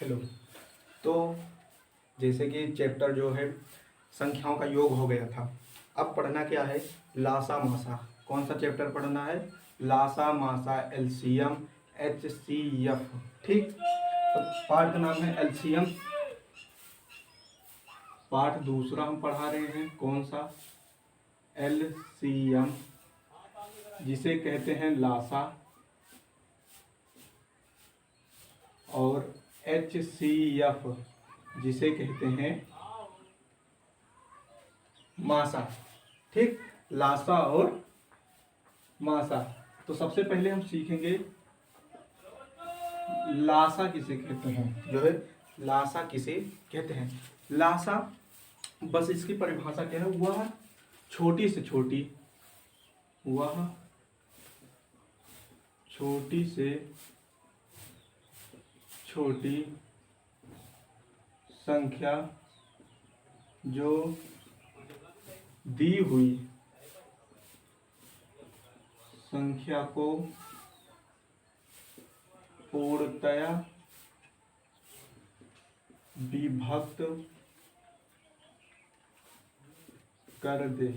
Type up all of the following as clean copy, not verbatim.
Hello. तो जैसे कि चैप्टर जो है संख्याओं का योग हो गया था, अब पढ़ना क्या है, लासा मासा। कौन सा चैप्टर पढ़ना है, लासा मासा, एलसीएम, एचसीएफ। ठीक, तो पार्ट का नाम है एलसीएम। पार्ट दूसरा हम पढ़ा रहे हैं, कौन सा, एलसीएम, जिसे कहते हैं लासा, और एचसीएफ जिसे कहते हैं मासा। ठीक, लासा और मासा। तो सबसे पहले हम सीखेंगे लासा किसे कहते हैं, जो है लासा किसे कहते हैं। लासा, बस इसकी परिभाषा क्या है, वह छोटी से छोटी, वह छोटी से छोटी संख्या जो दी हुई संख्या को पूर्णतया विभक्त कर दे।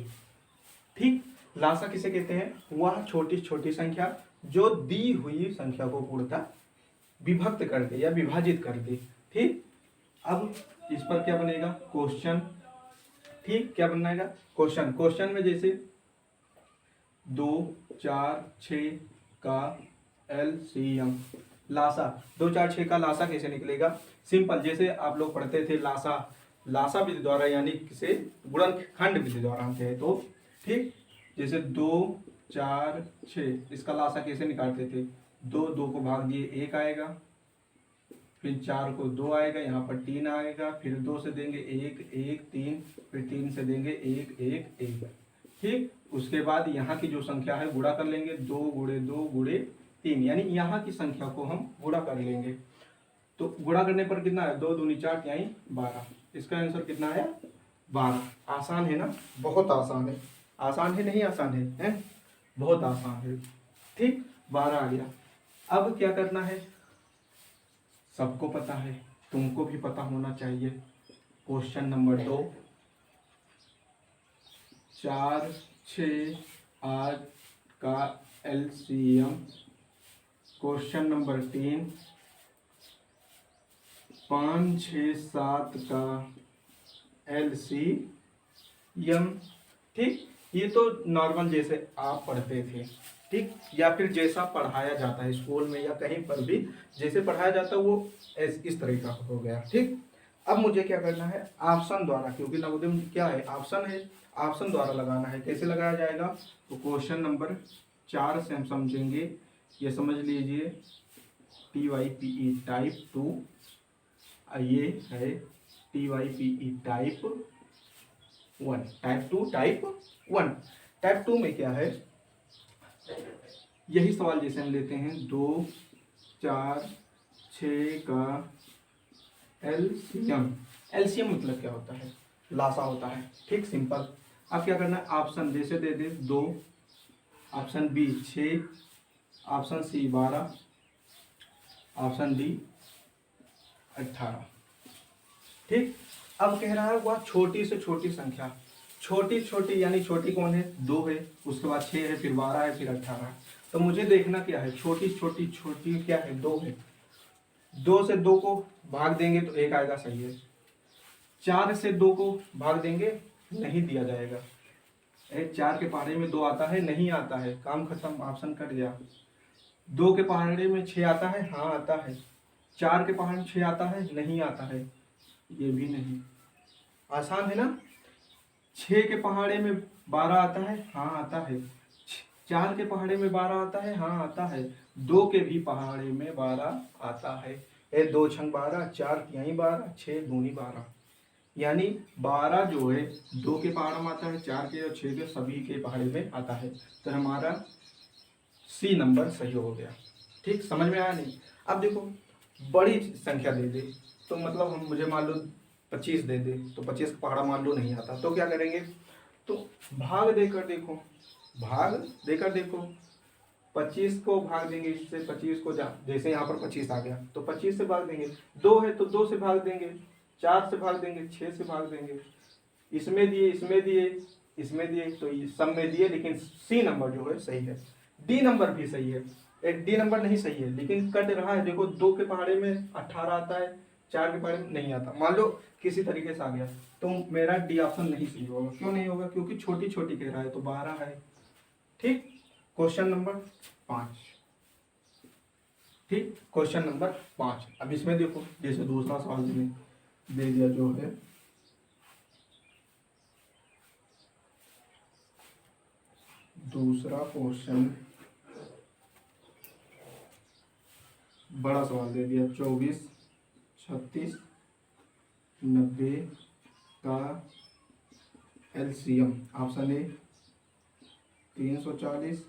ठीक, लासा किसे कहते हैं, वह छोटी छोटी संख्या जो दी हुई संख्या को पूर्णतः विभक्त कर दे या विभाजित कर दे। ठीक, अब इस पर क्या बनेगा, क्वेश्चन। ठीक, क्या बनाएगा, क्वेश्चन। क्वेश्चन में जैसे 2, 4, 6 का एलसीएम, लासा। 2, 4, 6 का लासा कैसे निकलेगा, सिंपल, जैसे आप लोग पढ़ते थे लासा, लासा विधि द्वारा, यानी किसे गुणनखंड विधि द्वारा हम कहे तो। ठीक, जैसे 2, 4, 6, इसका लासा कैसे निकालते थे, 2 को भाग दिए 1 आएगा, फिर 4 को 2 आएगा, यहाँ पर 3 आएगा, फिर 2 से देंगे 1, 1, 3, फिर 3 से देंगे 1, 1, 1। ठीक, उसके बाद यहाँ की जो संख्या है गुणा कर लेंगे, 2 गुणे 2 गुणे 3, यानी यहाँ की संख्या को हम गुणा कर लेंगे। तो गुणा करने पर कितना है, 2 दूनी 4 यानी 12। इसका आंसर कितना है, 12। आसान है ना, बहुत आसान है। आसान है नहीं आसान है, बहुत आसान है। ठीक, 12 आ गया। अब क्या करना है, सबको पता है, तुमको भी पता होना चाहिए। क्वेश्चन नंबर 2, 4, 6, 8 का एलसीएम। क्वेश्चन नंबर 3, 5, 6, 7 का एलसीएम। ठीक, ये तो नॉर्मल जैसे आप पढ़ते थे, ठीक, या फिर जैसा पढ़ाया जाता है स्कूल में या कहीं पर भी जैसे पढ़ाया जाता है वो इस तरह का हो गया। ठीक, अब मुझे क्या करना है, ऑप्शन द्वारा, क्योंकि नवोदय में क्या है, ऑप्शन है, ऑप्शन द्वारा लगाना है। कैसे लगाया जाएगा, तो क्वेश्चन नंबर 4 से हम समझेंगे। ये समझ लीजिए, TYPE टाइप 2, ये है TYPE type 1, type 2, type 1। Type 2 में क्या है, यही सवाल जैसे हम लेते हैं, 2, 4, 6 का एलसीएम। एलसीएम मतलब क्या होता है, लासा होता है। ठीक, सिंपल। अब क्या करना है, ऑप्शन जैसे दे दे 2, option B 6, option C 12, option D 18। ठीक, अब कह रहा है वह छोटी से छोटी संख्या, छोटी छोटी यानी छोटी कौन है, 2 है, उसके बाद 6 है, फिर 12 है, फिर 18 है। तो मुझे देखना क्या है, छोटी छोटी छोटी क्या है, 2 है। 2 से 2 को भाग देंगे तो 1 आएगा, सही है। 4 से 2 को भाग देंगे, नहीं दिया जाएगा। 4 के पहाड़े में 2 आता है, नहीं आता है, काम खत्म, ऑप्शन कट गया। 2 के पहाड़े में 6 आता है, हाँ आता है। 4 के पहाड़े में 6 आता है, नहीं आता है, ये भी नहीं। आसान है ना। 6 के पहाड़े में 12 आता है, हाँ आता है। 4 के पहाड़े में 12 आता है, हाँ आता है। 2 के भी पहाड़े में 12 आता है। 2 छंग 12, 4 तिहाई 12, 6 दूनी 12, यानी 12 जो है 2 के पहाड़ में आता है, 4 के और 6 के सभी के पहाड़े में आता है। तो हमारा सी नंबर सही हो गया। ठीक, समझ में आया नहीं। अब देखो, बड़ी संख्या दे दे, तो मतलब हम मुझे मान लो 25 दे दे, तो 25 का पहाड़ा मान लो नहीं आता, तो क्या करेंगे, तो भाग देकर देखो, भाग देकर देखो। 25 को भाग देंगे इससे, 25 को जैसे यहाँ पर 25 आ गया तो 25 से भाग देंगे, 2 है तो 2 से भाग देंगे, 4 से भाग देंगे, 6 से भाग देंगे, इसमें दिए इसमें दिए इसमें दिए, तो ये सब में दिए, लेकिन सी नंबर जो है सही है। डी नंबर भी सही है, एक डी नंबर नहीं सही है लेकिन कट रहा है। देखो 2 के पहाड़े में 18 आता है, 4 के पहाड़े में नहीं आता, मान लो किसी तरीके से आ गया, तो मेरा डी ऑप्शन नहीं सही होगा। क्यों नहीं होगा? क्योंकि छोटी छोटी कह रहा है, तो 12 है। ठीक, क्वेश्चन नंबर 5। ठीक, क्वेश्चन नंबर 5। अब इसमें देखो, जैसे दूसरा सवाल दे दिया जो है, दूसरा क्वेश्चन बड़ा सवाल दे दिया, 24, 36, 90 का LCM. Option A 340,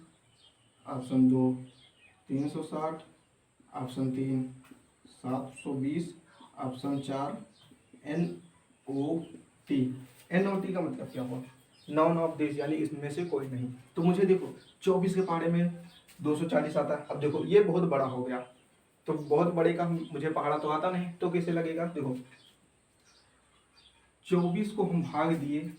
option 2 360, option 3 720, option 4 NOT। NOT का मतलब क्या हुआ? नॉन ऑफ दिस, यानी इसमें से कोई नहीं। तो मुझे देखो 24 के पहाड़े में 240 आता है। अब देखो ये बहुत बड़ा हो गया, तो बहुत बड़े का मुझे पहाड़ा तो आता नहीं, तो कैसे लगेगा? देखो 24 को हम भाग दिए,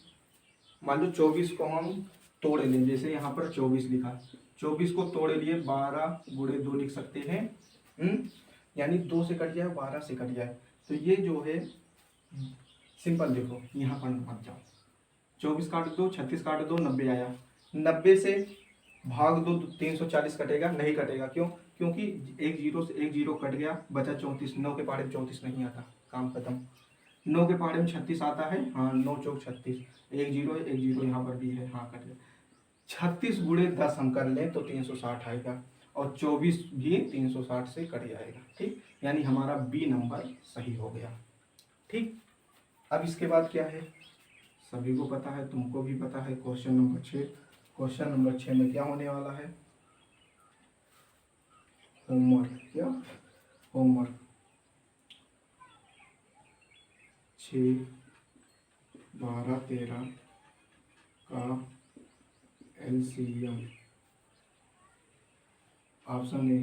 मान लो 24 को हम तोड़ लें, जैसे यहाँ पर 24 लिखा, 24 को तोड़ लिए, 12 गुणे 2 लिख सकते हैं। यानी 2 से कट जाए, 12 से कट जाए, तो ये जो है सिंपल। देखो यहाँ पर मत जाओ, 24 काट दो, 36 काट दो, 90 आया, 90 से भाग दो, 340 कटेगा? नहीं कटेगा। क्यों? क्योंकि एक जीरो से एक जीरो कट गया, बचा 34। 9 के पहाड़े में 34 नहीं आता, काम खत्म। 9 के पहाड़े में 36 आता है, हाँ, 9 चौक 36, एक जीरो है, एक जीरो यहाँ पर भी है, हाँ कट गया। 36 गुणे 10 हम कर लें तो 360 आएगा, और 24 भी 360 से कट जाएगा। ठीक, यानी हमारा बी नंबर सही हो गया। ठीक, अब इसके बाद क्या है, सभी को पता है, तुमको भी पता है। Question number 6। क्वेश्चन नंबर 6 में क्या होने वाला है? होमवर्क। क्या? होमवर्क 6, 12, 13 का LCM. Option A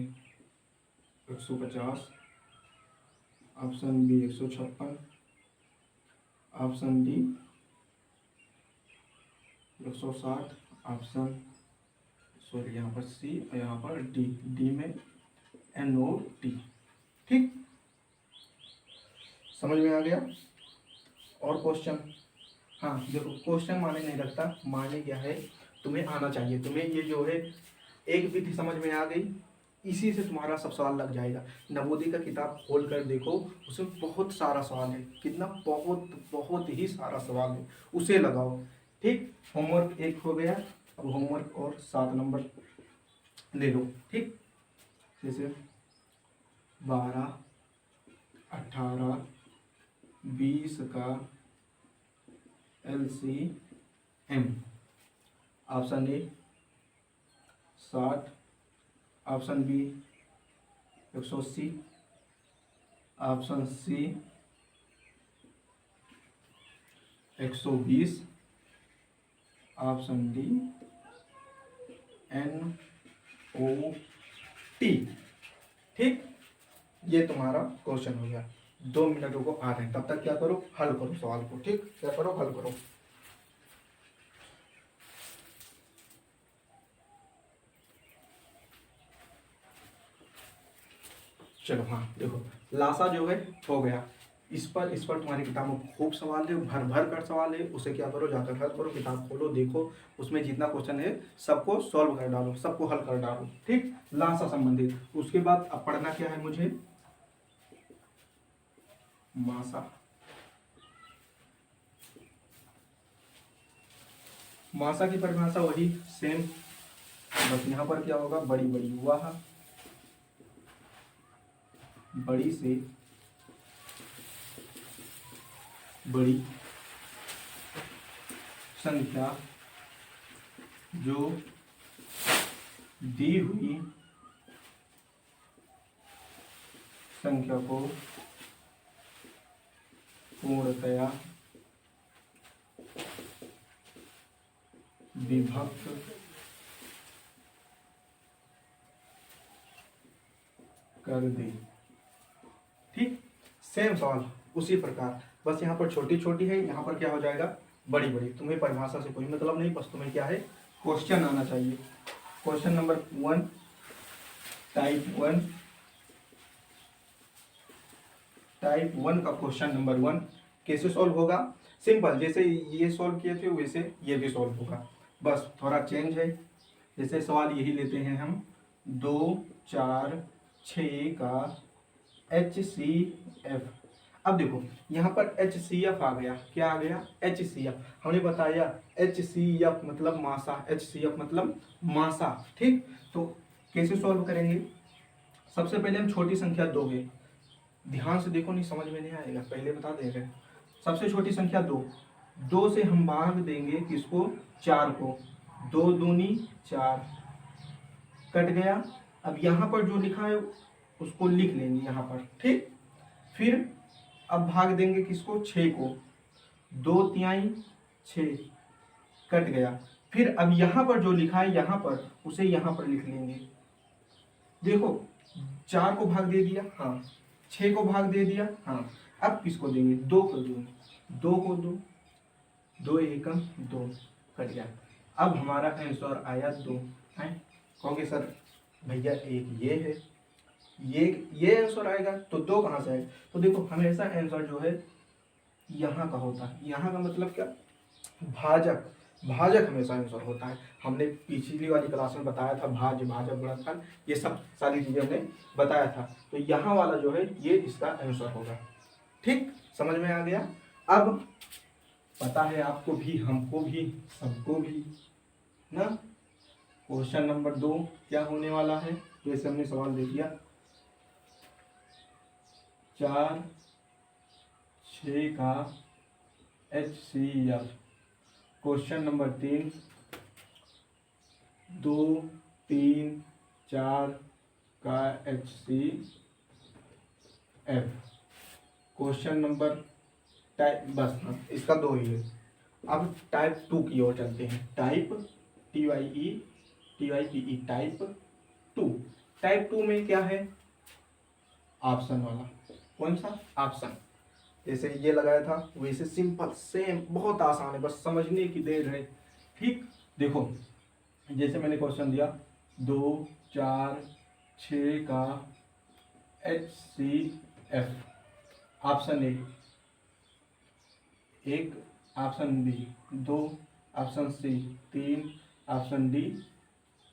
150, option B 156, option D 160, option sorry यहाँ पर सी और यहाँ पर डी, डी में NOT। ठीक, समझ में आ गया? और क्वेश्चन, हाँ देखो क्वेश्चन माने नहीं रखता, माने क्या है, तुम्हें आना चाहिए। तुम्हें ये जो है एक विधि समझ में आ गई, इसी से तुम्हारा सब सवाल लग जाएगा। नवोदय का किताब खोल कर देखो, उसमें बहुत सारा सवाल है, कितना बहुत बहुत ही सारा सवाल है, उसे लगाओ। ठीक, होमवर्क 1 हो गया। अब होमवर्क और 7 नंबर ले लो। ठीक, जैसे 12, 18, 20 का LCM। Option A 60, option B 180, option C 120, option D NOT। ठीक, ये तुम्हारा क्वेश्चन हो गया। 2 मिनट को आ रहे हैं, तब तक क्या करो, हल करो सवाल को। ठीक, क्या करो, हल करो। चलो, हाँ देखो लासा जो है हो गया। इस पर तुम्हारी किताब में खूब सवाल है, भर भर कर सवाल है। उसे क्या करो, जाकर हल करो, किताब खोलो, देखो उसमें जितना क्वेश्चन है सबको सॉल्व कर डालो, सबको हल कर डालो। ठीक, लासा संबंधित। उसके बाद अब पढ़ना क्या है मुझे, मासा। मासा की परिभाषा वही सेम, बस यहाँ पर क्या होगा, बड़ी बड़ी वाह, बड़ी से बड़ी संख्या जो दी हुई संख्या को पूर्णतया विभक्त कर दी। ठीक, सेम सवाल उसी प्रकार, बस यहाँ पर छोटी छोटी है, यहाँ पर क्या हो जाएगा बड़ी बड़ी। तुम्हें परिभाषा से कोई मतलब नहीं, बस तुम्हें क्या है क्वेश्चन आना चाहिए। क्वेश्चन नंबर 1 टाइप 1 का क्वेश्चन नंबर 1 कैसे सॉल्व होगा? सिंपल, जैसे ये सॉल्व किए थे वैसे ये भी सॉल्व होगा, बस थोड़ा चेंज है। जैसे सवाल यही लेते हैं हम 2 4 6 का HCF। अब देखो यहाँ पर HCF आ गया, क्या आ गया HCF। हमने बताया HCF मतलब मासा, HCF मतलब मासा। ठीक, तो कैसे सॉल्व करेंगे? सबसे पहले हम छोटी संख्या 2 है, ध्यान से देखो नहीं समझ में नहीं आएगा, पहले बता दे रहे। सबसे छोटी संख्या 2 से हम भाग देंगे किसको? 4 को। 2 दूनी 4, कट गया। अब यहाँ पर जो लिखा है उसको लिख लेंगे यहाँ पर। ठीक, फिर अब भाग देंगे किसको? 6 को। 2 तिहाई 6, कट गया। फिर अब यहाँ पर जो लिखा है यहाँ पर उसे यहाँ पर लिख लेंगे। देखो 4 को भाग दे दिया, हाँ 6 को भाग दे दिया, हाँ अब किसको देंगे? 2 को देंगे। 2 को 2, 2 एकम 2, कट गया। अब हमारा आंसर आया 2 है। कहोगे सर भैया एक ये है, ये आंसर आएगा तो 2 कहाँ से आएगा? तो देखो हमेशा आंसर जो है यहाँ का होता है। यहाँ का मतलब क्या? भाजक, भाजक हमेशा आंसर होता है। हमने पिछली वाली क्लास में बताया था भाज्य, भाजक, गुणनफल, ये सब सारी चीजें हमने बताया था। तो यहाँ वाला जो है ये इसका आंसर होगा। ठीक, समझ में आ गया? अब पता है आपको भी, हमको भी, सबको भी ना। क्वेश्चन नंबर 2 क्या होने वाला है? जैसे हमने सवाल दे दिया 4 6 का HCF। क्वेश्चन नंबर 3 2 3 4 का HCF। क्वेश्चन नंबर टाइप, बस हाँ इसका 2 ही है। अब टाइप 2 की ओर चलते हैं। Type TYPE type 2। टाइप 2 में क्या है? ऑप्शन वाला। कौन सा? ऑप्शन। जैसे ये लगाया था वैसे सिंपल सेम, बहुत आसान है, बस समझने की देर है। ठीक, देखो जैसे मैंने क्वेश्चन दिया 2 4 6 का HCF। Option A 1, option B 2, option C 3, option D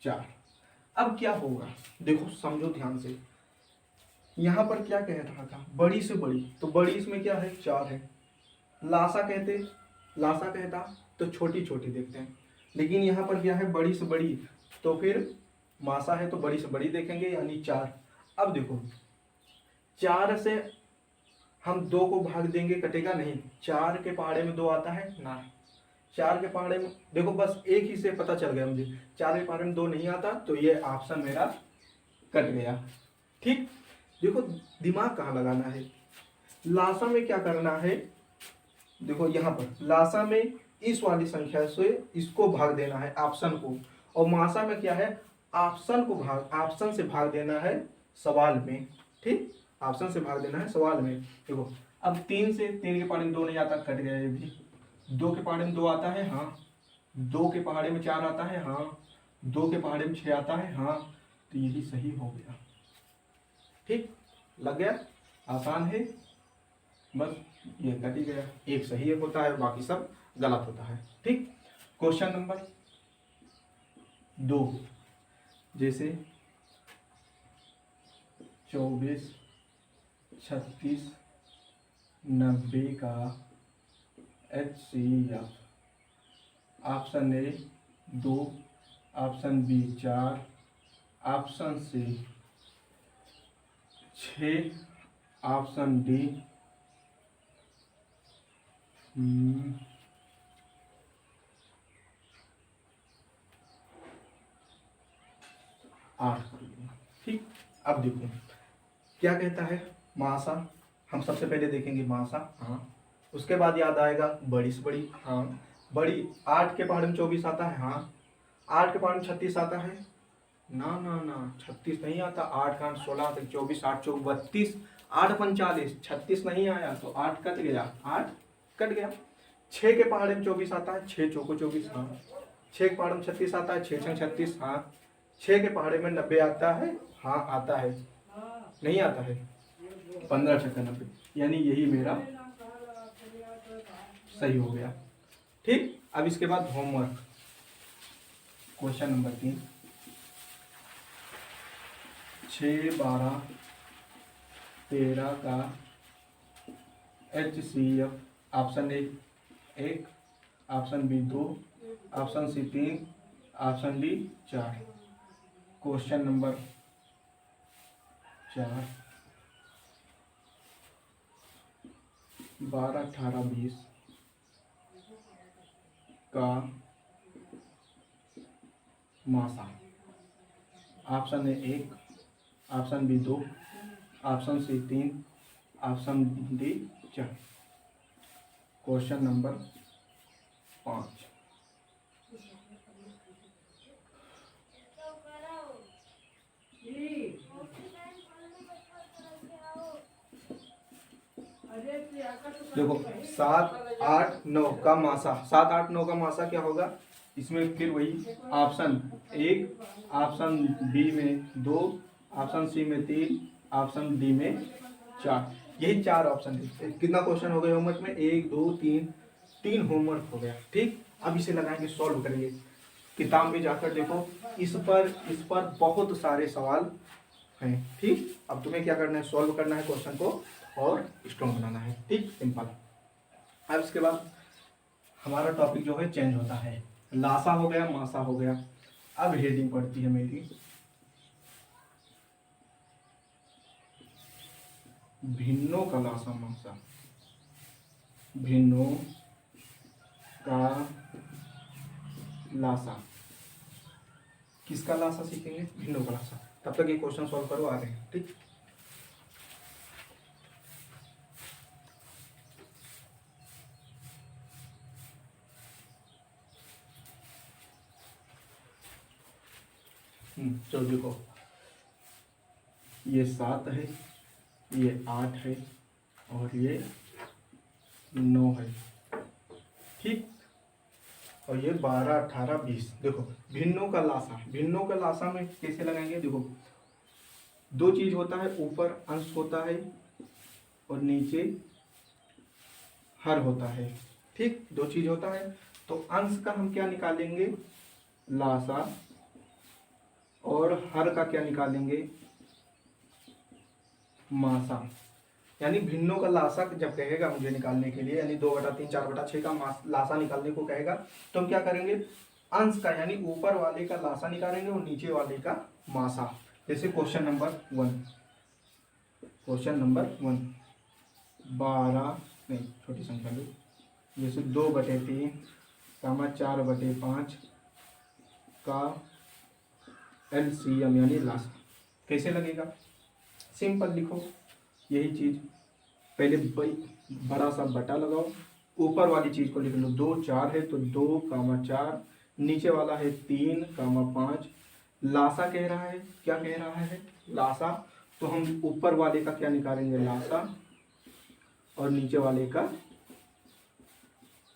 4। अब क्या होगा? देखो समझो ध्यान से, यहाँ पर क्या कह रहा था? बड़ी से बड़ी, तो बड़ी इसमें क्या है? 4 है। लासा कहता तो छोटी छोटी देखते हैं, लेकिन यहाँ पर क्या है? बड़ी से बड़ी, तो फिर मासा है तो बड़ी से बड़ी देखेंगे, यानी 4। अब देखो 4 से हम 2 को भाग देंगे, कटेगा नहीं। 4 के पहाड़े में 2 आता है ना, 4 के पहाड़े में देखो बस एक ही से पता चल गया मुझे, 4 के पहाड़े में 2 नहीं आता, तो ये ऑप्शन मेरा कट गया। ठीक, देखो दिमाग कहाँ लगाना है। लासा में क्या करना है? देखो यहाँ पर लासा में इस वाली संख्या से इसको भाग देना है, ऑप्शन को। और मासा में क्या है? ऑप्शन से भाग देना है सवाल में। ठीक, ऑप्शन से भाग देना है सवाल में। देखो अब 3 से 3 के पहाड़े में 2 नहीं आता, कट गया ये भी। 2 के पहाड़े में 2 आता है, हाँ। 2 के पहाड़े में 4 आता है, हाँ। 2 के पहाड़े में 6 आता है, हाँ। तो यही सही हो गया। ठीक, लग गया? आसान है, बस ये कट ही गया। एक सही होता है, बाकी सब गलत होता है। ठीक, क्वेश्चन नंबर 2 जैसे 24 36 90 का HCF। Option A 2, option B 4, option C 6, option D 8। ठीक, अब देखो क्या कहता है? मासा, हम सबसे पहले देखेंगे मासा, हाँ। उसके बाद याद आएगा बड़ी से बड़ी, हाँ। बड़ी 8 के पहाड़े में 24 आता है, हाँ। 8 के पहाड़े में 36 आता है, ना ना ना, 36 नहीं आता। 8 का 16 तक 24, 8 चौक 32, 8 45, 36 नहीं आया तो 8 कट गया, 8 कट गया। 6 के पहाड़े में 24 आता है, 6 चौको 24, हाँ। 6 के पहाड़े में 36 आता है, 6 छंग 36, हाँ। 6 के पहाड़े में 90 आता है, हाँ आता है। नहीं आता है, 15 छक्का 90, यानी यही मेरा सही हो गया। ठीक, अब इसके बाद होमवर्क, क्वेश्चन नंबर 3, 6, 12, 13 का HCF, option A 1, option B 2, option C 3, option D 4। Question number 4, 12, 18, 20 का मासा, option A 1, option B 2, option C 3, option D 4। Question number 5, देखो 7, 8, 9 का मासा, 7, 8, 9 का मासा क्या होगा, इसमें फिर वही ऑप्शन 1, ऑप्शन बी में 2, ऑप्शन सी में 3, ऑप्शन डी में 4, यही 4 ऑप्शन है। कितना क्वेश्चन हो गए होमवर्क में, 1, 2, 3 होमवर्क हो गया। ठीक, अब इसे लगाएंगे, सॉल्व करेंगे। किताब में जाकर देखो, इस पर बहुत सारे सवाल हैं। ठीक, अब तुम्हें क्या करना है, सॉल्व करना है क्वेश्चन को और स्ट्रॉन्ग बनाना है। ठीक, सिंपल। अब इसके बाद हमारा टॉपिक जो है चेंज होता है, लासा हो गया, मासा हो गया। अब हेडिंग पड़ती है मेरी भिन्नों का लासा मासा, भिन्नों का लासा। किसका लासा सीखेंगे, भिन्नों का लासा। तब तक ये क्वेश्चन सॉल्व करो, आ रहे हैं। ठीक, चलो देखो, ये 7 है, ये 8 है और ये 9 है। ठीक, और ये 12, 18, 20। देखो भिन्नों का लासा, भिन्नों का लासा में कैसे लगाएंगे, देखो 2 चीज होता है, ऊपर अंश होता है और नीचे हर होता है। ठीक, 2 चीज होता है, तो अंश का हम क्या निकालेंगे, लासा, और हर का क्या निकालेंगे, मासा। यानी भिन्नों का लासा जब कहेगा मुझे निकालने के लिए, यानी 2/3, 4/6 का लासा निकालने को कहेगा, तो हम क्या करेंगे, अंश का यानी ऊपर वाले का लासा निकालेंगे और नीचे वाले का मासा। जैसे क्वेश्चन नंबर 1, क्वेश्चन नंबर 1, 12 नहीं, छोटी संख्या लो, जैसे 2/3, 4/5 का LCM यानी लासा। कैसे लगेगा, सिंपल लिखो, यही चीज पहले बड़ा सा बटा लगाओ, ऊपर वाली चीज को लिख लो, 2, 4 है तो 2, 4, नीचे वाला है 3, 5। लासा कह रहा है, क्या कह रहा है, लासा, तो हम ऊपर वाले का क्या निकालेंगे, लासा, और नीचे वाले का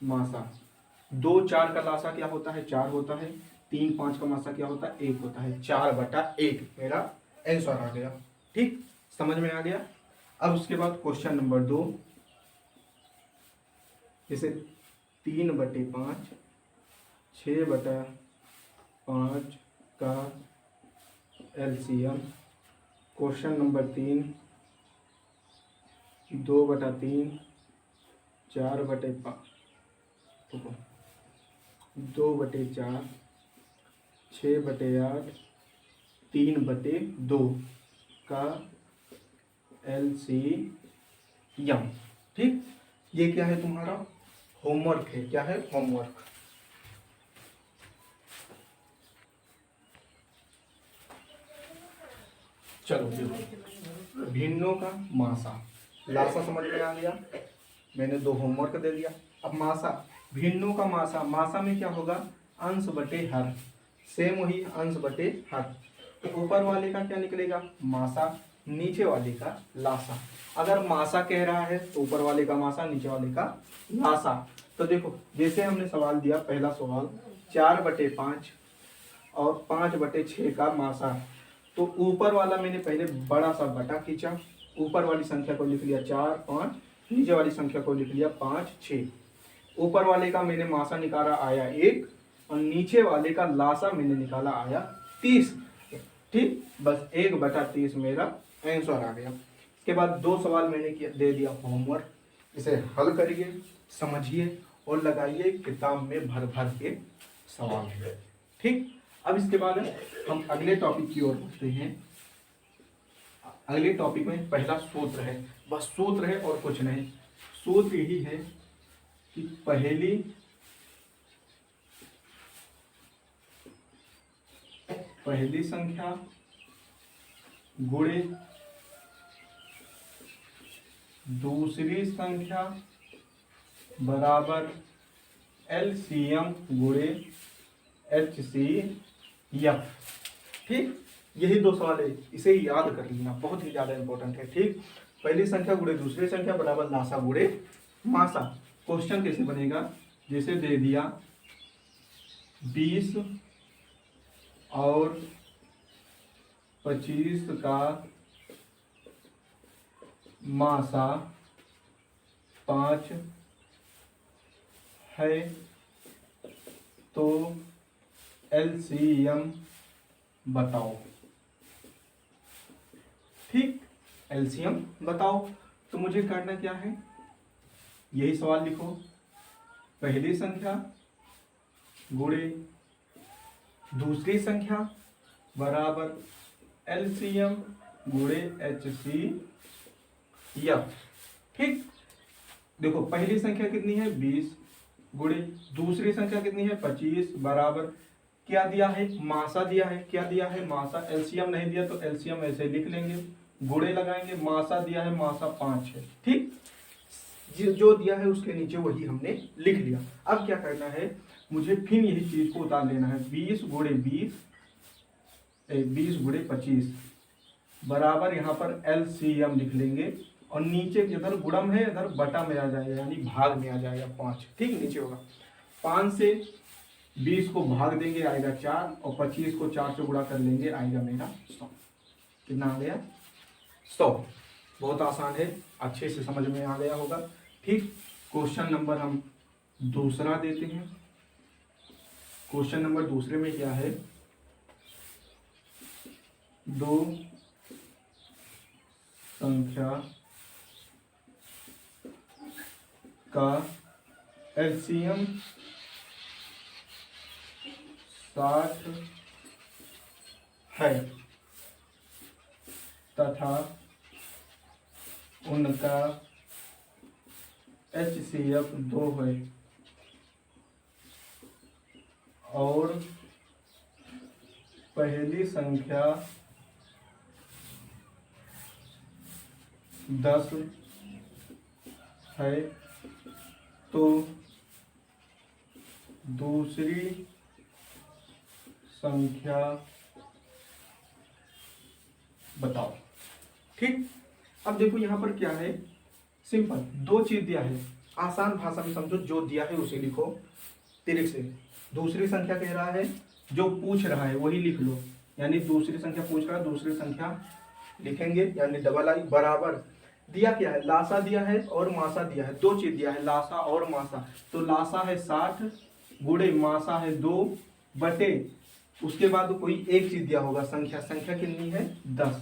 मासा। 2, 4 का लासा क्या होता है, 4 होता है। 3, 5 का मासा क्या होता है, 1 होता है। 4/1 मेरा आंसर आ गया। ठीक, समझ में आ गया। अब उसके बाद क्वेश्चन नंबर 2, जैसे 3/5, 6/5 का LCM। क्वेश्चन नंबर 3, 2/3, 4/5, 2/4, 6/8, 3/2 का LCM। ठीक, ये क्या है, तुम्हारा होमवर्क है। क्या है, होमवर्क। चलो देखो, भिन्नों का मासा, लासा समझ में आ गया, मैंने 2 होमवर्क दे दिया। अब मासा, भिन्नों का मासा, मासा में क्या होगा, अंश बटे हर, सेम वही अंश बटे हर। तो ऊपर वाले का क्या निकलेगा, मासा, नीचे वाले का लासा। अगर मासा कह रहा है तो ऊपर वाले का मासा, नीचे वाले का लासा। तो देखो जैसे हमने सवाल दिया, पहला सवाल 4/5 और 5/6 का मासा। तो ऊपर वाला मैंने पहले बड़ा सा बटा खींचा, ऊपर वाली संख्या को लिख लिया 4 5, नीचे वाली संख्या को लिख लिया 5 6। ऊपर वाले का मैंने मासा निकाला आया 1 और नीचे वाले का लासा मैंने निकाला आया 30। ठीक, बस 1/30 मेरा आंसर आ गया। इसके बाद 2 सवाल मैंने दे दिया होमवर्क, इसे हल करिए, समझिए और लगाइए किताब में भर भर के सवाल है। ठीक, अब इसके बाद हम अगले टॉपिक की ओर बढ़ते हैं। अगले टॉपिक में पहला सूत्र है, बस सूत्र है और कुछ नहीं। सूत्र यही है कि पहली संख्या गुणे दूसरी संख्या बराबर LCM गुणे HCF। ठीक, यही 2 सवाल है, इसे याद कर लेना, बहुत ही ज्यादा इंपॉर्टेंट है। ठीक, पहली संख्या गुणे दूसरी संख्या बराबर लासा गुणे मासा। क्वेश्चन कैसे बनेगा, जैसे दे दिया 20 और 25 का मासा 5 है, तो LCM बताओ। ठीक, LCM बताओ। तो मुझे करना क्या है, यही सवाल लिखो, पहली संख्या गुणे दूसरी संख्या बराबर LCM गुणे HCF। ठीक, देखो पहली संख्या कितनी है 20 गुणे दूसरी संख्या कितनी है 25 बराबर क्या दिया है, मासा दिया है। क्या दिया है, मासा। LCM नहीं दिया तो LCM ऐसे लिख लेंगे, गुणे लगाएंगे, मासा दिया है, मासा 5 है। ठीक, जो दिया है उसके नीचे वही हमने लिख लिया। अब क्या करना है, मुझे फिर यही चीज को उतार लेना है। 20 गुणे 20 गुणे 25 बराबर यहाँ पर LCM लिख लेंगे और नीचे इधर गुणम है, इधर बटा में आ जाएगा, यानी भाग में आ जाएगा 5। ठीक, नीचे होगा 5 से 20 को भाग देंगे आएगा 4 और 25 को 4 से गुणा कर लेंगे आएगा मेरा 100। कितना आ गया, 100। बहुत आसान है, अच्छे से समझ में आ गया होगा। ठीक, क्वेश्चन नंबर हम दूसरा देते हैं। क्वेश्चन नंबर दूसरे में क्या है, 2 संख्या का LCM 60 है तथा उनका HCF 2 है और पहली संख्या 10 है, तो दूसरी संख्या बताओ। ठीक, अब देखो यहाँ पर क्या है, सिंपल 2 चीज दिया है, आसान भाषा में समझो, जो दिया है उसे लिखो तिरक से। दूसरी संख्या कह रहा है, जो पूछ रहा है वही लिख लो, यानी दूसरी संख्या पूछ रहा है, दूसरी संख्या लिखेंगे, यानी डबल आई बराबर दिया क्या है, लासा दिया है और मासा दिया है। 2 चीज दिया है, लासा और मासा। तो लासा है 60 गुणे मासा है 2 बटे, उसके बाद कोई एक चीज दिया होगा, संख्या। संख्या कितनी है 10।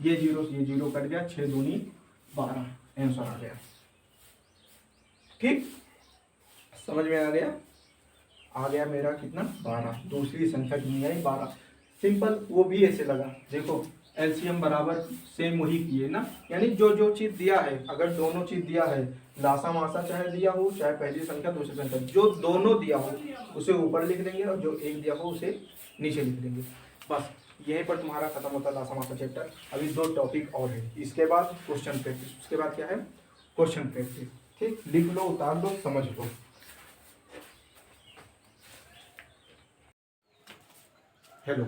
ये जीरो कट गया, 6 दूनी 12, आंसर आ गया। ठीक, समझ में आ गया, मेरा कितना 12। दूसरी संख्या कितनी आई 12। सिंपल, वो भी ऐसे लगा, देखो LCM बराबर सेम वही किए ना, यानी जो चीज दिया है, अगर दोनों चीज दिया है, लासा मासा चाहे दिया हो, चाहे पहली संख्या दूसरी संख्या, जो दोनों दिया हो उसे ऊपर लिख देंगे और जो एक दिया हो उसे नीचे लिख देंगे। बस यहीं पर तुम्हारा खत्म होता है लासा मासा चैप्टर। अभी 2 टॉपिक और है, इसके बाद क्वेश्चन प्रैक्टिस, उसके बाद क्या है क्वेश्चन प्रैक्टिस। ठीक, लिख लो, उतार लो, समझ लो। हेलो,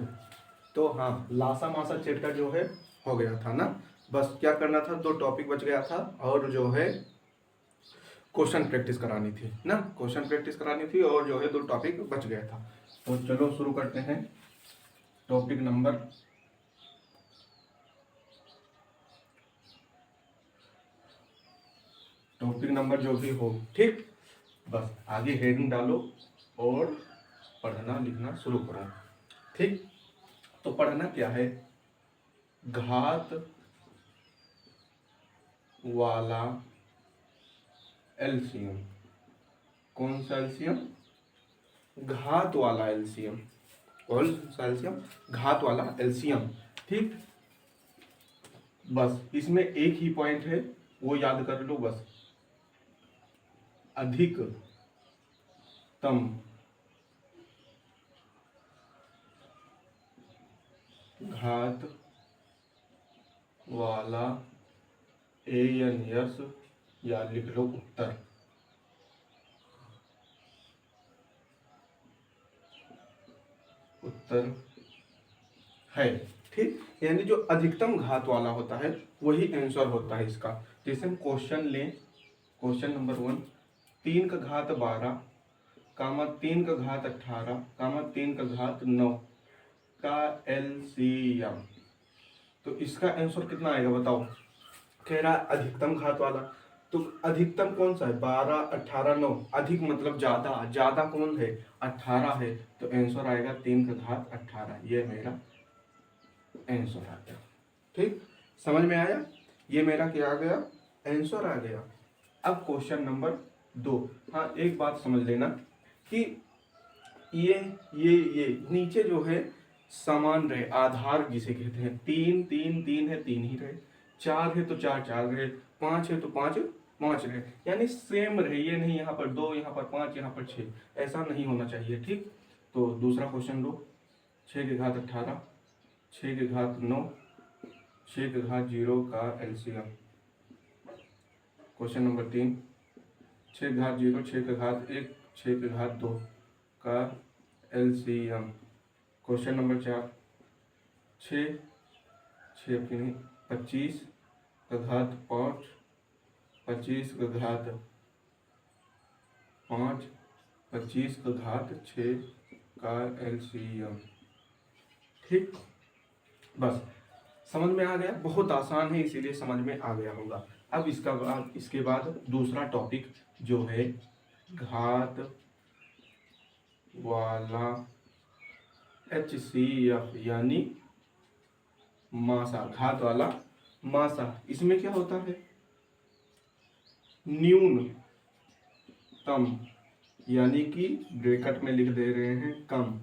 तो हाँ, लासा मासा चेट का जो है हो गया था ना। बस क्या करना था, 2 टॉपिक बच गया था और जो है क्वेश्चन प्रैक्टिस करानी थी ना, क्वेश्चन प्रैक्टिस करानी थी और जो है 2 टॉपिक बच गया था। तो चलो शुरू करते हैं। टॉपिक नंबर जो भी हो, ठीक, बस आगे हेडिंग डालो और पढ़ना लिखना शुरू करो, ठीक। तो पढ़ना क्या है, घात वाला एलसीएम। कौन सा एलसीएम? घात वाला एलसीएम। कौन सा एलसीएम? घात वाला एलसीएम, ठीक। बस इसमें एक ही पॉइंट है, वो याद कर लो बस। अधिकतम घात वाला ANS, या लिख लो उत्तर है, ठीक। यानी जो अधिकतम घात वाला होता है वही आंसर होता है इसका। जैसे हम क्वेश्चन लें, क्वेश्चन नंबर 1, 3 का घात 12, कामा 3 का घात 18, कामा 3 का घात 9 का एलसीएम। तो इसका आंसर कितना आएगा बताओ। कह रहा है अधिकतम घात वाला, तो अधिकतम कौन सा है? 12, 18, 9। अधिक मतलब ज्यादा, ज्यादा कौन है? 18 है, तो आंसर आएगा 3 का घात 18। ये मेरा आंसर आ गया, ठीक। समझ में आया? ये मेरा क्या आ गया? आंसर आ गया। अब क्वेश्चन नंबर 2। हाँ, एक बात समझ लेना कि ये नीचे जो है समान रहे, आधार जिसे कहते हैं, 3 3 3 है 3 ही रहे, 4 है तो 4 4 रहे, 5 है तो 5 5 रहे, यानी सेम रहे। ये नहीं यहाँ पर 2, यहाँ पर 5, यहाँ पर 6, ऐसा नहीं होना चाहिए, ठीक। तो दूसरा क्वेश्चन लो, 6 के घात 18, 6 के घात 9, 6 के घात 0 का एलसीएम। क्वेश्चन नंबर 3, 6 के घात 0, 6 के घात 1, 6 के घात 2 का एलसीएम। क्वेश्चन नंबर 4, 6 6 25 का घात 5, 25 का घात 5, 25 का घात 6 का एलसीएम, ठीक। बस समझ में आ गया, बहुत आसान है इसीलिए समझ में आ गया होगा। अब इसके बाद दूसरा टॉपिक जो है घात वाला HCF, यानी मासा, घात वाला मासा। इसमें क्या होता है? न्यूनतम, यानी कि ब्रैकेट में लिख दे रहे हैं कम,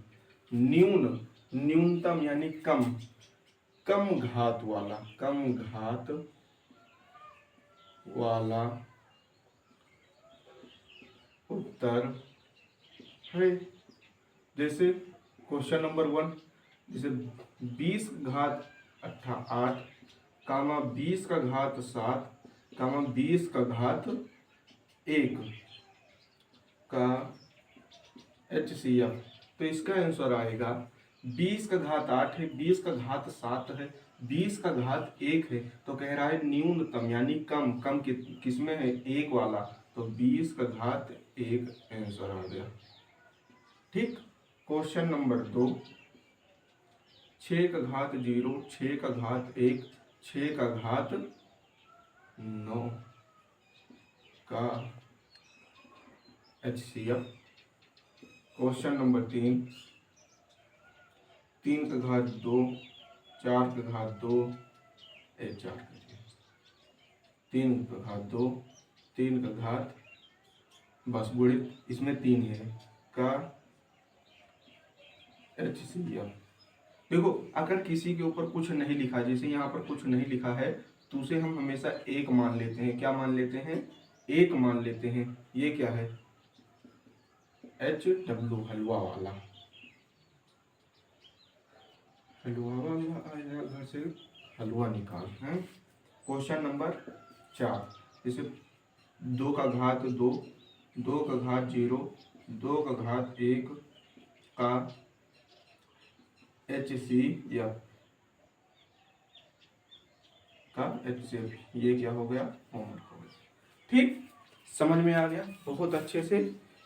न्यूनतम यानी कम, कम घात वाला, कम घात वाला उत्तर है। जैसे क्वेश्चन नंबर 1, जैसे 20 घात 8, कामा 20 का घात 7, कामा 20 का घात 1 का HCF। तो इसका आंसर आएगा 20 का घात 8 है, 20 का घात 7 है, 20 का घात 1 है, तो कह रहा है न्यूनतम यानी कम, कम किसमें है? 1 वाला, तो 20 का घात 1 आंसर आ गया, ठीक। क्वेश्चन नंबर 2, 6 का घात 0, 6 का घात 1, 6 का घात 9 का HCF। क्वेश्चन नंबर 3, 3 का घात 2, 4 का घात 2, 4 3 का घात 2, 3 का घात, बस गुणित, इसमें 3 है का HCF। देखो, अगर किसी के ऊपर कुछ नहीं लिखा, जैसे यहाँ पर कुछ नहीं लिखा है, तो उसे हम हमेशा 1 मान लेते हैं। क्या मान लेते हैं? 1 मान लेते हैं। ये क्या है? HW, हलवा वाला, हलवा वाला आया घर से हलवा निकाल है। क्वेश्चन नंबर 4, जैसे 2 का घात 2, 2 का घात 0, 2 का घात 1 का HCF का HCF, ये क्या हो गया, होमवर्क हो गया। ठीक, समझ में आ गया बहुत अच्छे से,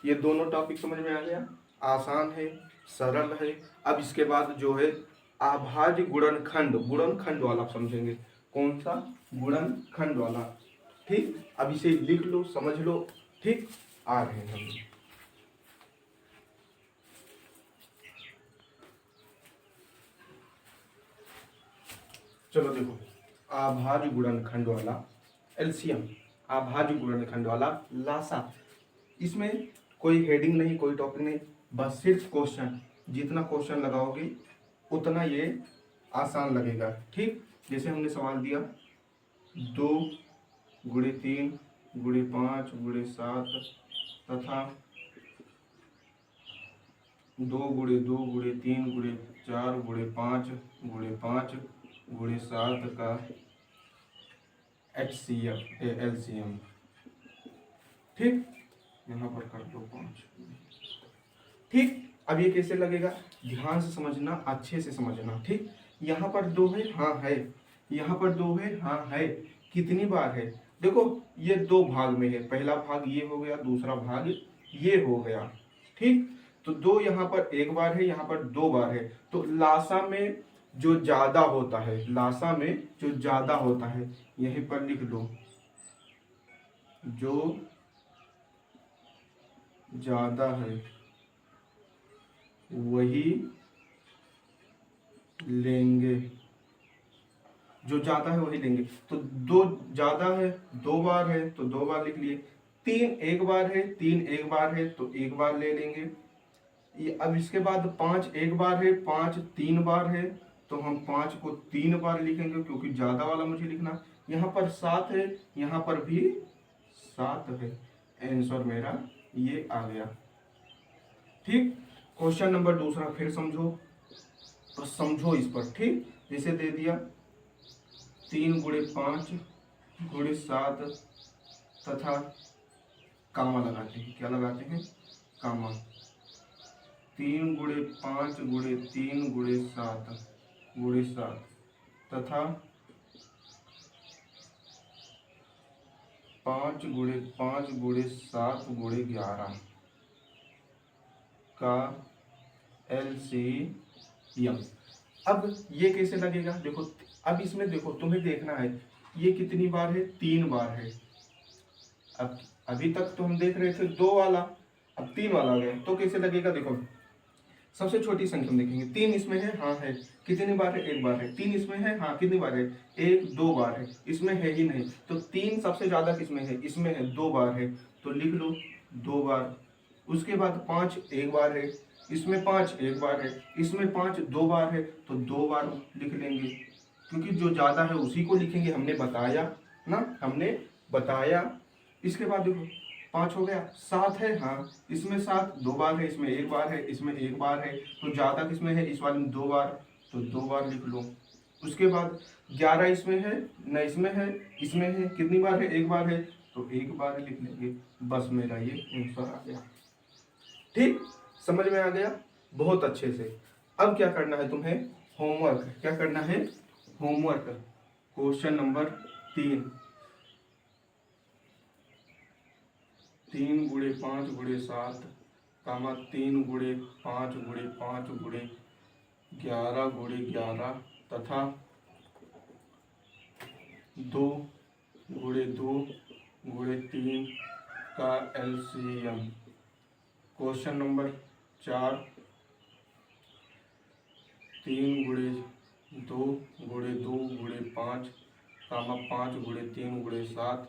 ये दोनों टॉपिक समझ में आ गया, आसान है, सरल है। अब इसके बाद जो है अभाज्य गुणनखंड, गुणनखंड वाला समझेंगे। कौन सा, गुणनखंड वाला। ठीक, अब इसे लिख लो, समझ लो। ठीक, आ रहे हैं हम। चलो देखो, अभाज्य गुणनखंड वाला एलसीएम, अभाज्य गुणनखंड वाला लासा। इसमें कोई हेडिंग नहीं, कोई टॉपिक नहीं, बस सिर्फ क्वेश्चन। जितना क्वेश्चन लगाओगे उतना ये आसान लगेगा। ठीक, जैसे हमने सवाल दिया 2 गुणे 3 गुणे 5 गुणे 7 तथा 2 गुणे 2 गुणे 3 गुणे 4 गुणे 5 गुणे 5 गुणे 7 का HCF LCM। ठीक, यहाँ पर कर दो 5। ठीक, अब ये कैसे लगेगा, ध्यान से समझना, अच्छे से समझना। ठीक, यहाँ पर 2 है, हाँ है, यहाँ पर 2 है, हाँ है, कितनी बार है, देखो ये 2 भाग में है, पहला भाग ये हो गया, दूसरा भाग ये हो गया। ठीक, तो 2 यहाँ पर 1 बार है, यहाँ पर 2 बार है, तो लासा में जो ज्यादा होता है, लासा में जो ज्यादा होता है, यहीं पर लिख लो, जो ज्यादा है वही लेंगे, जो ज्यादा है वही लेंगे। तो 2 ज्यादा है, 2 बार है तो 2 बार लिख लिए। 3 1 बार है, 3 1 बार है तो 1 बार ले लेंगे। ये अब इसके बाद 5 1 बार है, 5 3 बार है तो हम 5 को 3 बार लिखेंगे, क्योंकि ज्यादा वाला मुझे लिखना। यहाँ पर 7 है, यहाँ पर भी 7 है, आंसर मेरा ये आ गया। ठीक, क्वेश्चन नंबर दूसरा फिर समझो, तो समझो इस पर। ठीक, जैसे दे दिया 3 गुणे 5 गुणे 7 तथा कामा लगाते हैं, क्या लगाते हैं, कामा। 3 गुणे 5 गुणे 3 गुणे 7 तथा 5 गुणे 5 गुणे 7 गुणे 11 का LCM। अब ये कैसे लगेगा, देखो अब इसमें देखो, तुम्हें देखना है ये कितनी बार है, 3 बार है। अब अभी तक तो हम देख रहे थे 2 वाला, अब 3 वाला आ गया, तो कैसे लगेगा, देखो सबसे छोटी संख्या में देखेंगे, 3 इसमें है, हाँ है, कितनी बार है, 1 बार है। 3 इसमें है, हाँ, कितनी बार है, 1 2 बार है, इसमें है ही नहीं, तो 3 सबसे ज्यादा किसमें है, इसमें है, 2 बार है, तो लिख लो 2 बार। उसके बाद 5 1 बार है, इसमें 5 1 बार है, इसमें 5 2 बार है, तो 2 बार लिख लेंगे, क्योंकि जो ज्यादा है उसी को लिखेंगे, हमने बताया ना, हमने बताया। इसके बाद देखो 5 हो गया, 7 है, हाँ, इसमें 7 2 बार है, इसमें 1 बार है, इसमें 1 बार है, तो ज्यादा किसमें है, इस वाले में 2 बार, तो 2 बार लिख लो। उसके बाद 11 इसमें है, न इसमें है, इसमें है, कितनी बार है, 1 बार है, तो 1 बार लिख लेंगे। बस मेरा ये आंसर आ गया। ठीक, समझ में आ गया बहुत अच्छे से। अब क्या करना है तुम्हें, होमवर्क। क्या करना है, होमवर्क। क्वेश्चन नंबर 3, 3 गुणे 5 गुणे 7 कामा 3 गुणे 5 गुणे 5 गुणे 11 गुणे 11 तथा 2 गुणे 2 गुणे 3 का LCM। क्वेश्चन नंबर 4, 3 गुणे 2 गुणे 2 गुणे 5 कामा 5 गुणे 3 गुणे 7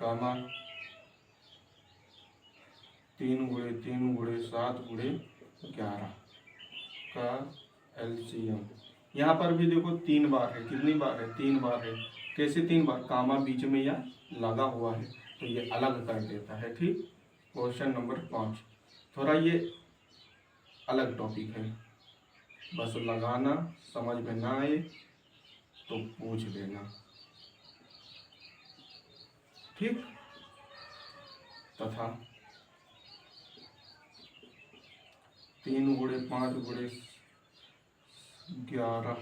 कामा 3 गुणे 3 गुणे 7 गुणे 11 का LCM। यहाँ पर भी देखो 3 बार है, कितनी बार है, 3 बार है। कैसे 3 बार, कामा बीच में या लगा हुआ है तो ये अलग कर देता है। ठीक, क्वेश्चन नंबर 5 थोड़ा ये अलग टॉपिक है, बस लगाना, समझ में ना आए तो पूछ लेना। ठीक, तथा 3 गुणे 5 गुणे 11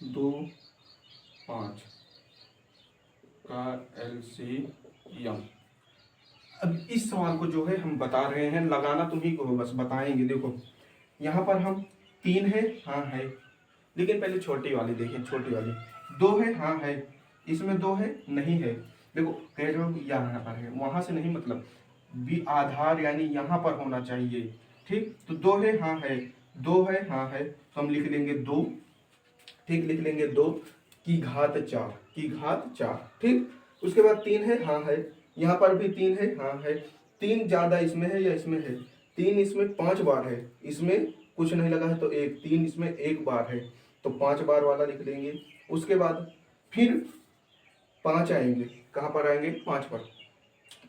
2 5 का LCM। अब इस सवाल को जो है हम बता रहे हैं, लगाना तुम ही को बस बताएंगे। देखो यहाँ पर हम 3 है, हाँ है, लेकिन पहले छोटी वाली देखें, छोटी वाली 2 है, हाँ है, इसमें 2 है, नहीं है। देखो कह रहे हो यहाँ पर है, वहां से नहीं, मतलब भी आधार यानी यहाँ पर होना चाहिए। ठीक, तो 2 है, हाँ है, 2 है, हाँ है, तो हम लिख लेंगे 2। ठीक, लिख लेंगे 2 की घात 4, की घात 4। ठीक, उसके बाद 3 है, हाँ है, यहाँ पर भी 3 है, हाँ है। 3 ज्यादा इसमें है या इसमें है? 3 इसमें 5 बार है, इसमें कुछ नहीं लगा है तो 1, 3 इसमें 1 बार है, तो 5 बार वाला लिख लेंगे। उसके बाद फिर 5 आएंगे, कहाँ पर आएंगे? 5 पर।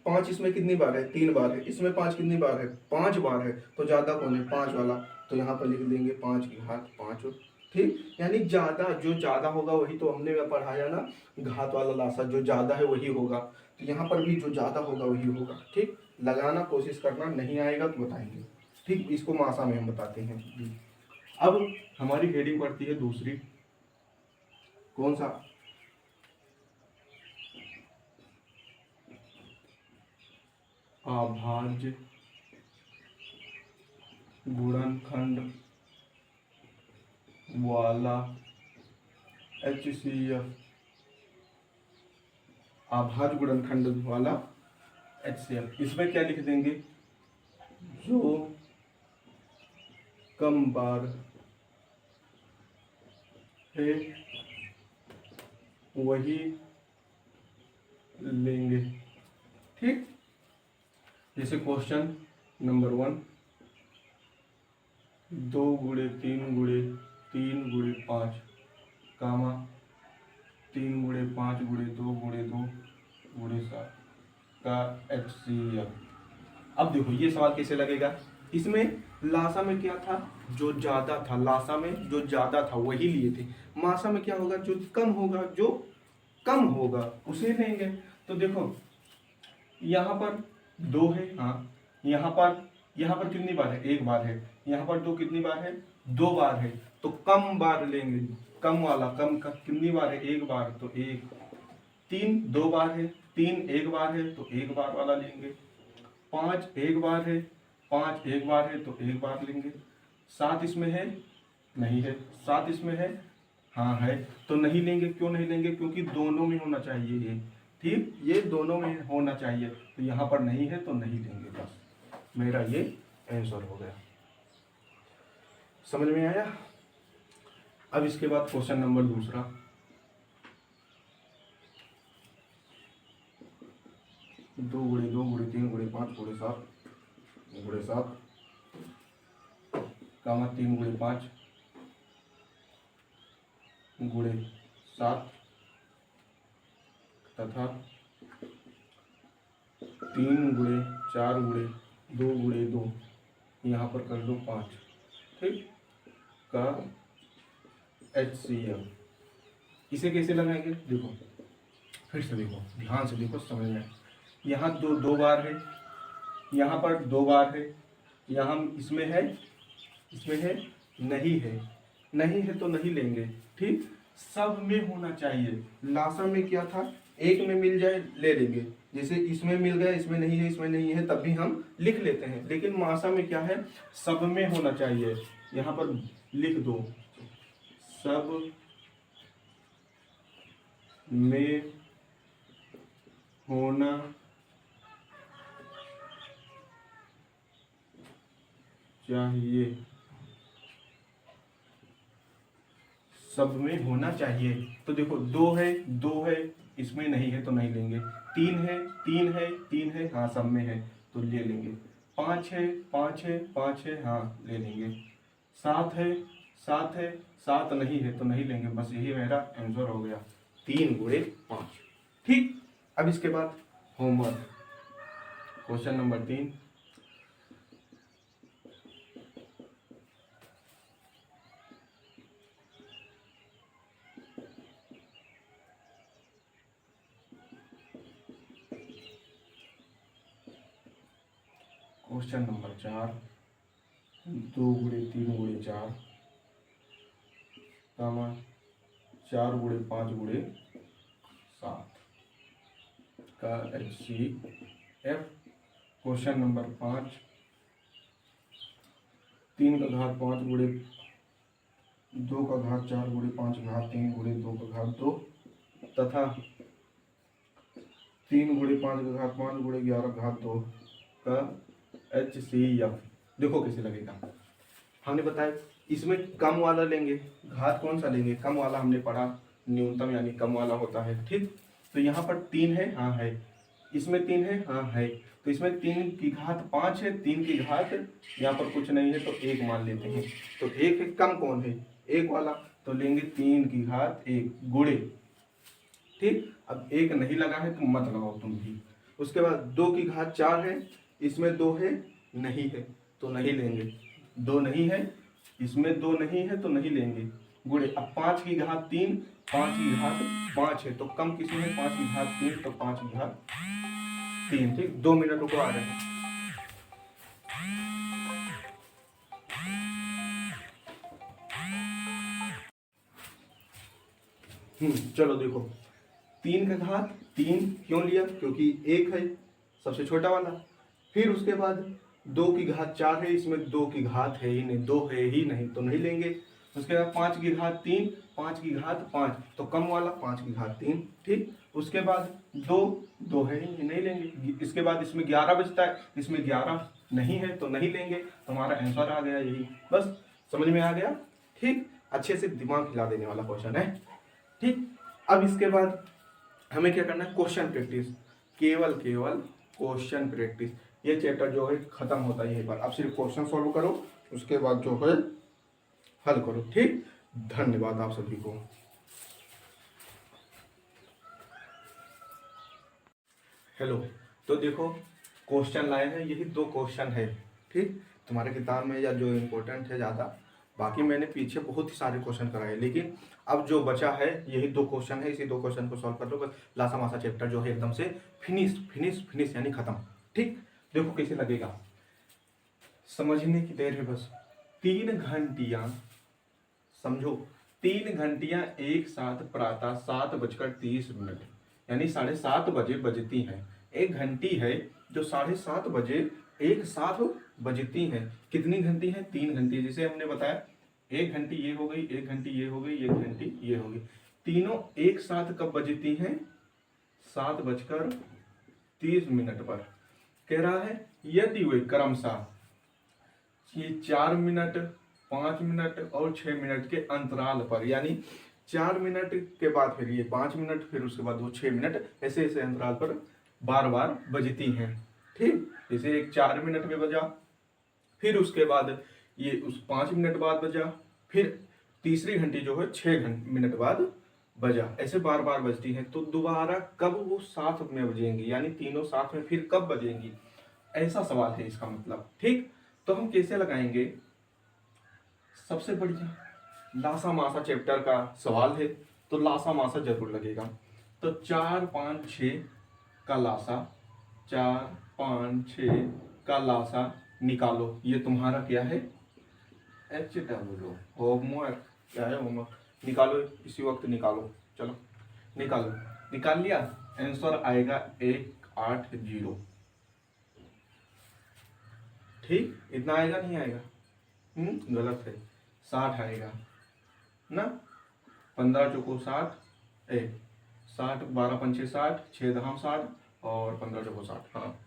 5 इसमें कितनी बार है? 3 बार है। इसमें 5 कितनी बार है? 5 बार है, तो ज्यादा कौन है? 5 वाला, तो यहाँ पर लिख देंगे 5 की घात 5। ठीक, यानी ज्यादा, जो ज्यादा होगा वही तो हमने पढ़ाया ना, घात वाला लासा, जो ज्यादा है वही होगा, तो यहाँ पर भी जो ज्यादा होगा वही होगा। ठीक, लगाना कोशिश करना, नहीं आएगा तो बताएंगे। ठीक, इसको मासा में हम बताते हैं। अब हमारी हेडिंग पड़ती है दूसरी, कौन सा? अभाज्य गुणनखंड वाला HCF, अभाज्य गुणनखंड वाला HCF। इसमें क्या लिख देंगे? जो कम बार है वही लेंगे। ठीक, जैसे क्वेश्चन नंबर 1, 2 गुणे 3 गुणे 3 गुणे 5 कामा 3 गुणे 5 गुणे 2 गुणे 2 गुणे 7 का HCF। अब देखो ये सवाल कैसे लगेगा। इसमें लासा में क्या था? जो ज्यादा था, लासा में जो ज्यादा था वही लिए थे। मासा में क्या होगा? जो कम होगा, जो कम होगा उसे लेंगे। तो देखो यहाँ पर 2 है, हाँ, यहाँ पर कितनी बार है? 1 बार है। यहाँ पर 2 कितनी बार है? 2 बार है, तो कम बार लेंगे, कम वाला। कम का कितनी बार है? 1 बार, तो 1। 3 2 बार है, 3 1 बार है, तो 1 बार वाला लेंगे। 5 1 बार है, 5 1 बार है, तो 1 बार लेंगे। 7 इसमें है, नहीं है। 7 इसमें है, हाँ है, तो नहीं लेंगे। क्यों नहीं लेंगे? क्योंकि दोनों में होना चाहिए ये। ठीक, ये दोनों में होना चाहिए, तो यहाँ पर नहीं है तो नहीं लेंगे। बस मेरा ये आंसर हो गया। समझ में आया? अब इसके बाद क्वेश्चन नंबर दूसरा, दो गुणे 2 गुणे 3 गुणे 5 गुणे 7 कामा 3 गुणे 5 गुणे 7 तथा 3 गुणे 4 गुणे 2 गुणे 2, यहाँ पर कर दो 5। ठीक, का HCF। इसे कैसे लगाएंगे? देखो फिर से देखो, ध्यान से देखो, समझ में। यहाँ 2 बार है, यहाँ पर 2 बार है, यहाँ इसमें है, इसमें है, नहीं है। नहीं है तो नहीं लेंगे। ठीक, सब में होना चाहिए। लासा में क्या था? एक में मिल जाए ले लेंगे, जैसे इसमें मिल गया, इसमें नहीं है, इसमें नहीं है, तब भी हम लिख लेते हैं। लेकिन मासा में क्या है? सब में होना चाहिए। यहाँ पर लिख दो, सब में होना चाहिए, सब में होना चाहिए। तो देखो 2 है, 2 है, इसमें नहीं है तो नहीं लेंगे। 3 है, 3 है, 3 है, हाँ सब में है तो ले लेंगे। 5 है, 5 है, 5 है, हाँ ले लेंगे। 7 है, 7 है, 7 नहीं है तो नहीं लेंगे। बस यही मेरा आंसर हो गया, 3 गुणे 5। ठीक, अब इसके बाद homework, question number 3, question number 4, 2 गुणे 3 गुणे 4 गामा 4 गुणे 5 गुणे 7 का HCF। क्वेश्चन नंबर 5, 3 का घात 5 गुणे 2 का घात 4 गुणे 5 घात 3 गुणे 2 का घात 2 तथा 3 गुणे 5 का घात 5 गुणे 11 घात 2 का HCF। देखो कैसे लगेगा। हमने बताया इसमें कम वाला लेंगे, घात कौन सा लेंगे, कम वाला हमने पढ़ा, न्यूनतम यानी कम वाला होता है। ठीक, तो यहाँ पर 3 है, हाँ है, इसमें 3 है, हाँ है, तो इसमें 3 की घात 5 है, 3 की घात यहाँ पर कुछ नहीं है तो 1 मान लेते हैं। तो 1 है, कम कौन है, 1 वाला, तो लेंगे 3 की घात 1 गुणे। ठीक, अब 1 नहीं लगा है तो मत लगाओ तुम भी। उसके बाद 2 की घात 4 है, इसमें 2 है, नहीं है तो नहीं लेंगे, 2 नहीं है, इसमें 2 नहीं है तो नहीं लेंगे, गुणे। अब 5 की घात 3, 5 की घात 5 है तो कम किसी में 5 की घात 3, तो 5 की घात 3। ठीक, 2 मिनट रुको, आ रहे हैं। चलो देखो, 3 का घात 3 क्यों लिया, क्योंकि 1 है सबसे छोटा वाला। फिर उसके बाद 2 की घात 4 है, इसमें 2 की घात है ही नहीं, 2 है ही नहीं तो नहीं लेंगे। उसके बाद 5 की घात 3, 5 की घात 5 तो कम वाला 5 की घात 3। ठीक, उसके बाद 2 है ही नहीं लेंगे। इसके बाद इसमें 11 बचता है, इसमें 11 नहीं है तो नहीं लेंगे, तो हमारा आंसर आ गया यही। बस समझ में आ गया। ठीक, अच्छे से दिमाग हिला देने वाला क्वेश्चन है। ठीक, अब इसके बाद हमें क्या करना है, क्वेश्चन प्रैक्टिस, केवल क्वेश्चन प्रैक्टिस। ये चैप्टर जो है खत्म होता है यहीं पर। अब सिर्फ क्वेश्चन सॉल्व करो, उसके बाद जो है हल करो। ठीक, धन्यवाद आप सभी को। हेलो, तो देखो क्वेश्चन लाए हैं, यही 2 क्वेश्चन है। ठीक, तुम्हारे किताब में या जो इम्पोर्टेंट है ज़्यादा, बाकी मैंने पीछे बहुत ही सारे क्वेश्चन कराए, लेकिन अब जो बचा है यही 2 क्वेश्चन है। इसी 2 क्वेश्चन को सॉल्व कर लो, बस लासा मासा चैप्टर जो है एकदम से फिनिश यानी खत्म। ठीक, देखो कैसे लगेगा, समझने की देर है बस। 3 घंटियां, समझो 3 घंटियां एक साथ प्रातः 7:30 यानी 7:30 बजे बजती हैं। 1 घंटी है जो 7:30 बजे एक साथ बजती हैं। कितनी घंटी है, 3 घंटी। जैसे हमने बताया 1 घंटी ये हो गई, 1 घंटी ये हो गई, 1 घंटी ये हो गई, तीनों एक साथ कब बजती हैं, 7:30 पर। कह रहा है यदि वे क्रमशः ये 4 मिनट, 5 मिनट और 6 मिनट के अंतराल पर, यानी 4 मिनट के बाद फिर ये 5 मिनट, फिर उसके बाद वो 6 मिनट, ऐसे ऐसे अंतराल पर बार बार बजती हैं। ठीक, जैसे एक 4 मिनट में बजा, फिर उसके बाद ये उस 5 मिनट बाद बजा, फिर तीसरी घंटी जो है 6 मिनट बाद बजा, ऐसे बार बार बजती हैं। तो दोबारा कब वो साथ में बजेंगी, यानी तीनों साथ में फिर कब बजेंगी, ऐसा सवाल है इसका मतलब। ठीक, तो हम कैसे लगाएंगे, सबसे बढ़िया लासा मासा चैप्टर का सवाल है तो लासा मासा जरूर लगेगा। तो 4, 5, 6 का लासा, 4, 5, 6 का लासा निकालो। ये तुम्हारा क्या है, HW होमवर्क। क्या है होमवर्क, निकालो इसी वक्त निकालो। चलो निकालो, निकाल लिया, आंसर आएगा 180। ठीक, इतना आएगा नहीं आएगा, गलत है, 60 आएगा ना। 15 चौको 60, 60, 12 पंचे 60, 6 दहाम 60 और 15 चौको 60, हाँ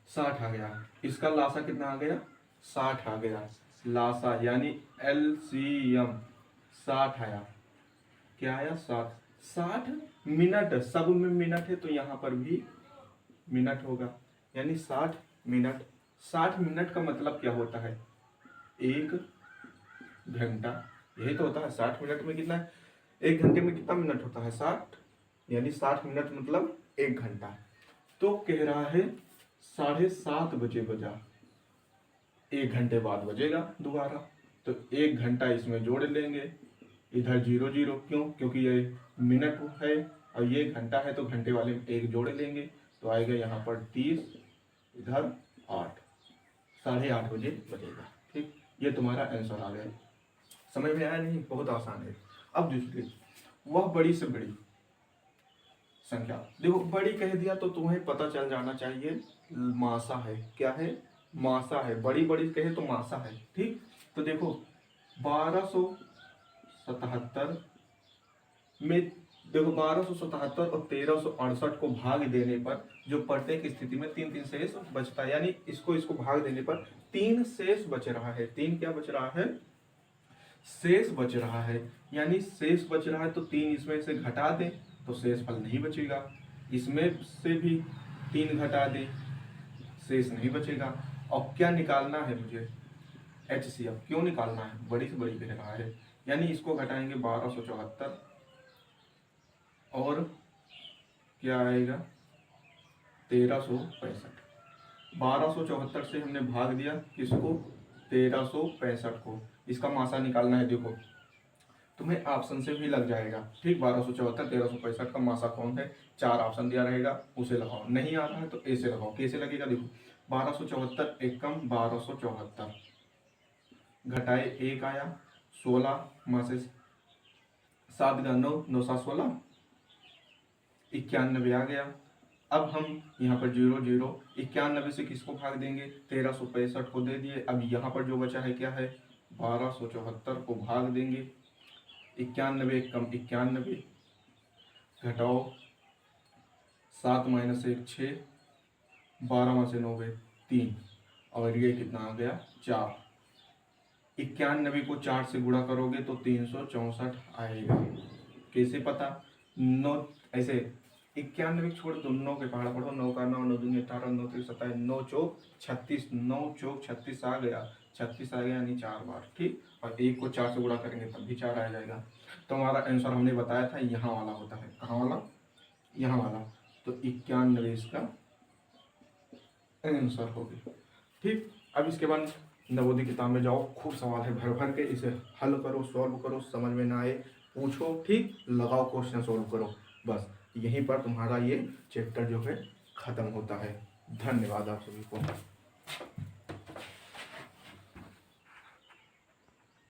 60 आ गया। इसका लासा कितना आ गया, 60 आ गया। लासा यानी LCM 60 आया। क्या आया, 60 मिनट, सब में मिनट है तो यहाँ पर भी मिनट होगा, यानी 60 मिनट। 60 मिनट का मतलब क्या होता है, 1 घंटा, यही तो होता है। 60 मिनट में कितना, 1 घंटे में कितना मिनट होता है, 60, यानी 60 मिनट मतलब 1 घंटा। तो कह रहा है 7:30 बजे बजा, 1 घंटे बाद बजेगा दोबारा, तो 1 घंटा इसमें जोड़ लेंगे, इधर 0 0, क्यों, क्योंकि ये मिनट है और ये घंटा है तो घंटे वाले में 1 जोड़ लेंगे, तो आएगा यहाँ पर 30, इधर 8, 8:30 बजे बजेगा। ठीक, ये तुम्हारा आंसर आ गया। समझ में आया नहीं? बहुत आसान है। अब दूसरी, वह बड़ी से बड़ी संख्या, देखो बड़ी कह दिया तो तुम्हें पता चल जाना चाहिए मासा है। क्या है? मासा है। बड़ी बड़ी कहे तो मासा है। ठीक, तो देखो 1277 में, देखो 1277 और 1368 को भाग देने पर जो प्रत्येक स्थिति में 3 3 शेष बचता है, यानी इसको भाग देने पर 3 शेष बच रहा है। 3 क्या बच रहा है? शेष बच रहा है। यानी शेष बच रहा है तो 3 इसमें से घटा दें तो शेष फल नहीं बचेगा। इसमें से भी 3 घटा दें, शेष नहीं बचेगा। और क्या निकालना है मुझे? HCF। क्यों निकालना है? बड़ी से बड़ी कह रहा है, यानी इसको घटाएंगे 1274 और क्या आएगा? 1365। 1274 से हमने भाग दिया किसको? 1365 को। इसका मासा निकालना है। देखो तुम्हें ऑप्शन से भी लग जाएगा। ठीक, 1274 1365 का मासा कौन है? 4 ऑप्शन दिया रहेगा, उसे लगाओ। नहीं आ रहा है तो ए से लगाओ। कैसे लगेगा? देखो 1274 एकम 1274 घटाए 1 आया, 16 माँ से 7 का 9, 9 7 16, 91 आ गया। अब हम यहाँ पर 0 0, 91 से किसको भाग देंगे? 1365 को दे दिए। अब यहाँ पर जो बचा है क्या है? 1274 को भाग देंगे। 91 कम 91, घटाओ 7 माइनस 1 6, 12 में से 9 गए 3, और ये कितना आ गया? 4। 91 को 4 से गुणा करोगे तो 364 आएगा। कैसे पता? 9 ऐसे 91 छोड़ दो, 9 के पहाड़ पढ़ो। 9 का 9, 9 दूनी 18, 9 3 27, 9 चौक 36, 9 चौक 36 आ गया। 36 आ गया यानी 4 बार। ठीक, और 1 को 4 से गुणा करेंगे तब भी 4 आ जाएगा। तो हमारा आंसर हमने बताया था यहाँ वाला होता है। कहाँ वाला? यहाँ वाला। तो 91 इसका आंसर हो गया। ठीक, अब इसके बाद नवोदय किताब में जाओ, खूब सवाल है भर भर के, इसे हल करो, सॉल्व करो, समझ में ना आए पूछो। ठीक, लगाओ क्वेश्चन सॉल्व करो। बस यहीं पर तुम्हारा ये चैप्टर जो है खत्म होता है। धन्यवाद आप सभी को।